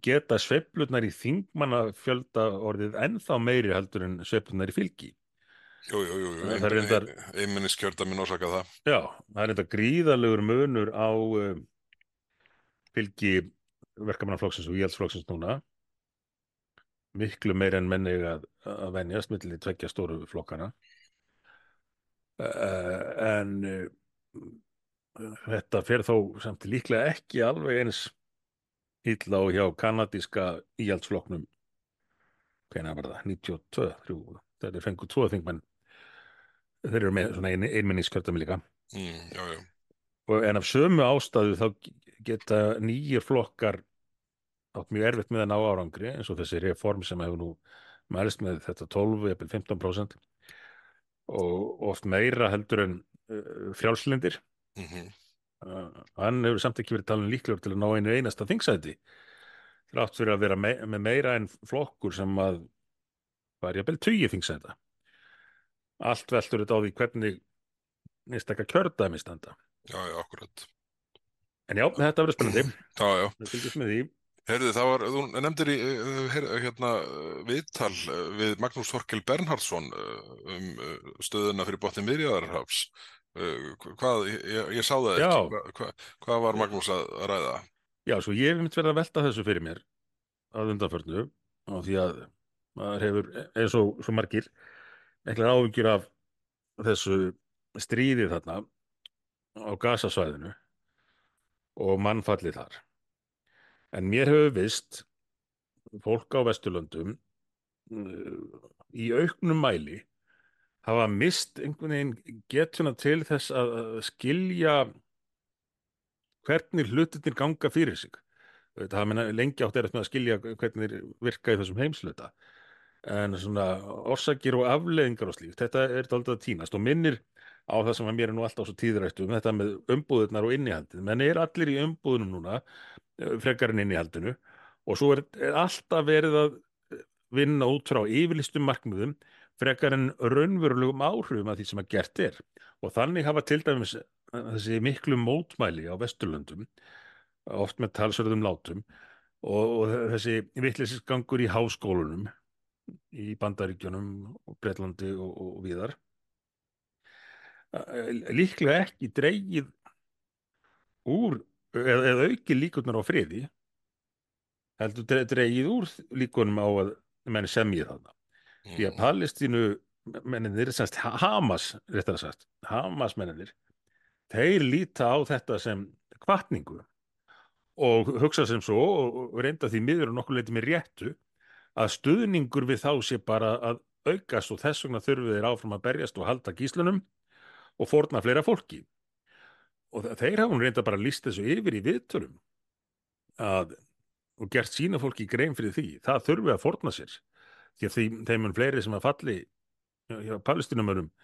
geta sveiflurnar í þingmannafjölda orðið ennþá meiri heldur en sveiflurnar í fylgi. Jú, einmenniskjördæmin orsaka það. Já, það er þetta gríðarlegur munur á fylgi verkamannaflokksins og íhaldsflokksins núna, miklu meira en menn eiga að venjast milli tveggja stóru flokkana. En þetta fer þó samt líklega ekki alveg eins illa og hjá kanadíska íhaldsflokknum, hvenær var það, 92, 3, þeir fengu tvo þingmenn, þeir eru með svona einmenningskjördæmi líka. Já, já. En af sömu ástæðu þá geta nýjir flokkar átt mjög erfitt með að ná árangri, eins og þessi reform sem hefur nú mælst með þetta 12, jafnvel 15% og oft meira heldur en frjálslyndir. Mhm. Hann hefur samt ekki verið talin líklegur til að ná einu einasta þingsæti, þrátt fyrir að vera með meira en flokkur sem að var jafnvel 20 þingsæta. Allt veltur þetta á því hvernig einstakar kjördæmi standa. Já, já, akkurat. En já, þetta verður spennandi. Já, já. Við fylgjumst með því. Heyrðu, þú nefndir hérna viðtal við Magnús Þorkel Bernharðsson stöðuna fyrir botni Miðjarðarhafs. Ég sá það Já. ekki. Hvað var Magnús að ræða? Já, svo ég hef myndi verið að velta þessu fyrir mér að undanförnu, og því að maður hefur, eins og svo margir, eitthvað áhyggjur af þessu stríði þarna á Gazasvæðinu og mannfallið þar. En mér hefur vist fólk á Vesturlöndum í auknum mæli hafa mist einhvern veginn getuna til þess að skilja hvernig hlutirnir ganga fyrir sig. Það hafa lengi átt erfitt með að skilja hvernig þeir virka í þessum heimsluta. En svona orsakir og afleiðingar og slíkt, þetta er dálítið að týnast og minnir á það sem að mér er nú alltaf svo tíðrætt þetta með umbúðirnar og innihaldið. Menn er allir í umbúðunum núna, frekar en innihaldinu, og svo er alltaf verið að vinna út frá yfirlýstum markmiðum frekar en raunverulegum áhrifum af því sem að gert er. Og þannig hafa til dæmis þessi miklu mótmæli á Vesturlöndum, oft með talsverðum látum, og þessi vitleysisgangur í háskólunum í Bandaríkjunum og Bretlandi og víðar, líklega ekki dregið úr eða auki líkurnar á friði, heldur dregið úr líkunum á að menn semji þarna. Því að Palestínu mennir, Hamas, réttar að sagt, Hamas mennir, þeir líta á þetta sem hvatningu og hugsa sem svo og reynda því miður og nokkuð leyti með réttu að stuðningur við þá sé bara að aukast og þess vegna þurfið þeir áfram að berjast og halda gíslunum og fórna fleira fólki. Og þeir hafa reynda bara lýst þessu yfir í viðtölum og gert sína fólki grein fyrir því. Það þurfi að fórna sér. Því að þeim mun fleiri sem að falli hjá Palestínumönnum,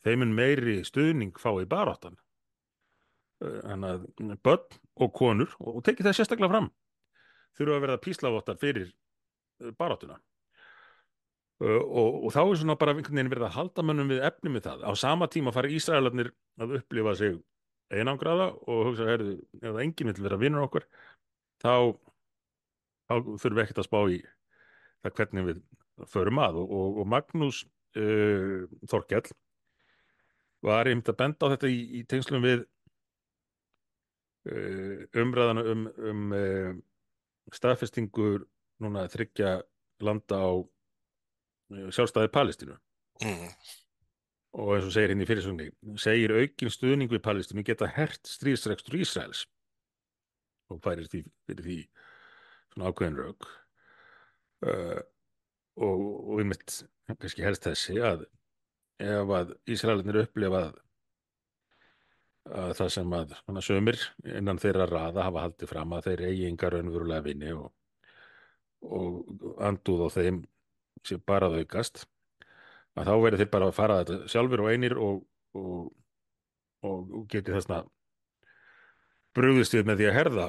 þeim mun meiri stuðning fá í baráttan. Þannig að börn og konur, og tekið það sérstaklega fram, þurfa að verða píslavottar fyrir baráttuna. Og þá er svona bara einhvern veginn verið að halda mönnum við efni með það. Á sama tíma fara Ísraelarnir að upplifa sig einangraða og hugsa, heyrðu, ef enginn vill vera vinur okkur, þá þurfum við ekkert að spá í það hvernig við förum að. Og Magnús Þorkell var einmitt að benda á þetta í tengslum við umræðana staðfestingu núna 3 landa á sjálfstæði Palestínu. Og eins og segir hérna í fyrirsögninni, segir aukinn stuðning við Palestínu geta hert stríðsrekstur Ísraels og færir því fyrir því svona ákveðin rök. Og einmitt kannski helst þessi að ef að Ísraelarnir upplifa að það sem að sömur innan þeirra raða hafa haldið fram að þeir eigi enga raunverulega vini og andúð á þeim sé bara að aukast, að þá verður þeir bara að fara þetta sjálfur og einir og geti þessna brugðist við með því að herða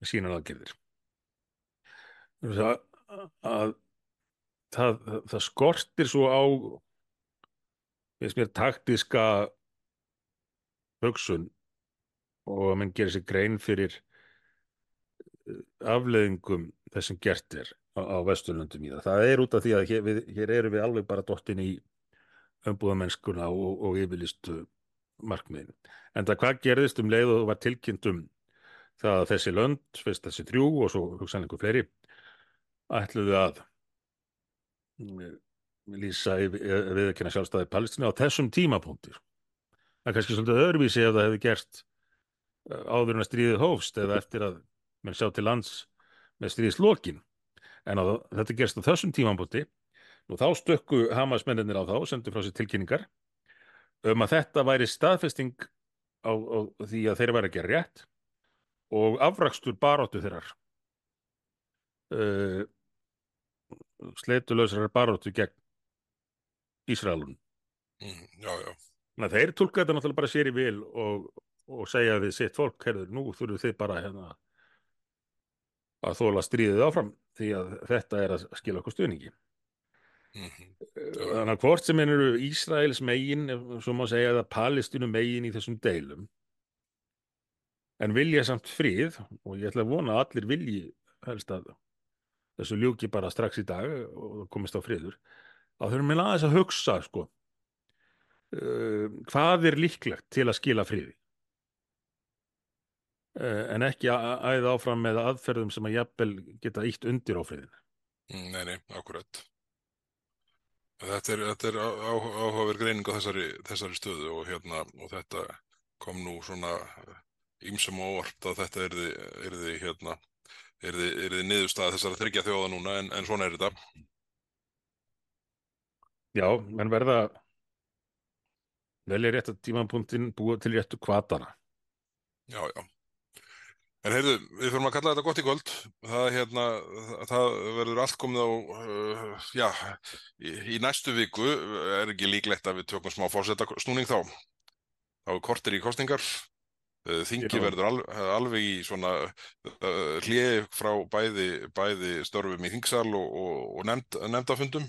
sínar aðgerðir. Að það skortir svo á, finnst mér, taktíska hugsun og að menn gerir sér grein fyrir afleiðingum þess sem gert er á Vesturlöndum í það. Það er út af því að hér erum við alveg bara dottin í umbúðamennskuna og yfirlýstu markmiðin. En það hvað gerðist leið og var tilkynnt það að þessi lönd, fyrst þessi þrjú og svo hugsanlega einhver fleiri, ætluðu að lýsa viðurkenna sjálfstæði Palestínu á þessum tímapunkti. Það er kannski svolítið öðruvísi ef það hefði gerst áður en að stríðið hófst eða eftir að menn sjá til lands með stríðslokin. En þetta gerst á þessum tímapunkti. Nú þá stökku Hamas-mennirnir á þá, sendu frá sér tilkynningar að þetta væri staðfesting á því að þeir væri að gera rétt og afrakstur baráttu þeirrar, sleitulausrar baráttu gegn Ísraelum. Já, já. Þannig að þeir túlka þetta náttúrulega bara sér í vil og segja við sitt fólk, heyrðu, nú þurfum þið bara hérna að þola stríðið áfram því að þetta er að skila okkur stuðningi. Þannig að hvort sem eru Ísraels megin, svo má segja að Palestínu megin í þessum deilum, en vilja samt frið, og ég ætla að vona að allir vilji helst að þessu ljúki bara strax í dag og komist á friður, þá þurfum við aðeins að hugsa, sko, hvað er líklegt til að skila friði, en ekki að æða áfram með aðferðum sem að jafnvel geta ýtt undir á friðinu. Nei, akkurat. Þetta er áhugaverð greining á þessari stöðu og og þetta kom nú svona ýmsum á óvart að þetta yrði niðurstaða þessara þriggja þjóða núna en svona er þetta. Já, menn verða velja rétt að tímapunktin búa til réttu hvatana. Já. En heyrðu, við þurfum að kalla þetta gott í kvöld. Það verður allt komið á, í næstu viku er ekki líklegt að við tökum smá forsetasnúning þá. Þá er korter í kosningar. Þingi verður alveg í svona hléi frá bæði störfum í þingsal og nefndafundum.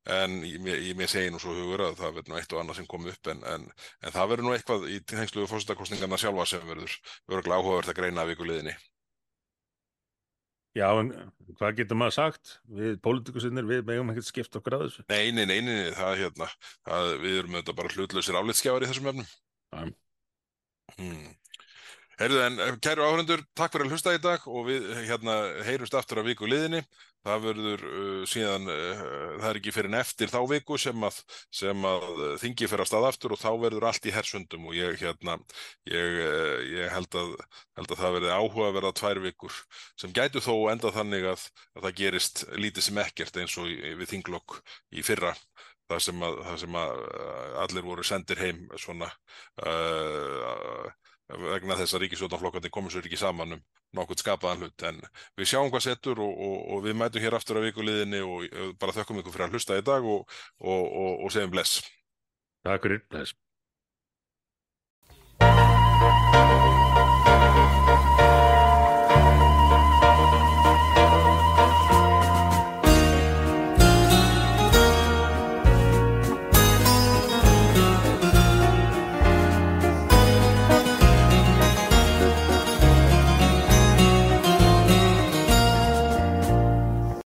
En mér segi nú svo hugur að það verður nú eitt og annað sem kom upp en það verður nú eitthvað í tengslu við forsetakosningarna sjálfa sem verður örugglega áhugavert að greina að vikuliðinni. Já, en hvað getur maður sagt? Við pólitíkusinnir, við megum ekkert skipta okkur að þessu. Nei, við erum auðvitað bara hlutlausir álitsgjafar í þessum efnum. Heyrðu, en kæru áhorfendur, takk fyrir að hlusta í dag og við heyrumst aftur á viku liðinni. Það verður síðan, það er ekki fyrr en eftir þá viku sem að þingi fer af stað aftur og þá verður allt í hersundum og ég held að það verði áhugaverða 2 vikur sem gætu þó enda þannig að það gerist lítið sem ekkert eins og við þinglok í fyrra. Það sem að allir voru sendir heim svona vegna þess að ríkisstjórnarflokkarnir komu sér ekki saman nokkurn skapaðan hlut, en við sjáum hvað setur og við mætum hér aftur á vikuliðinni og bara þökkum ykkur fyrir að hlusta í dag og segjum bless. Takk fyrir, bless.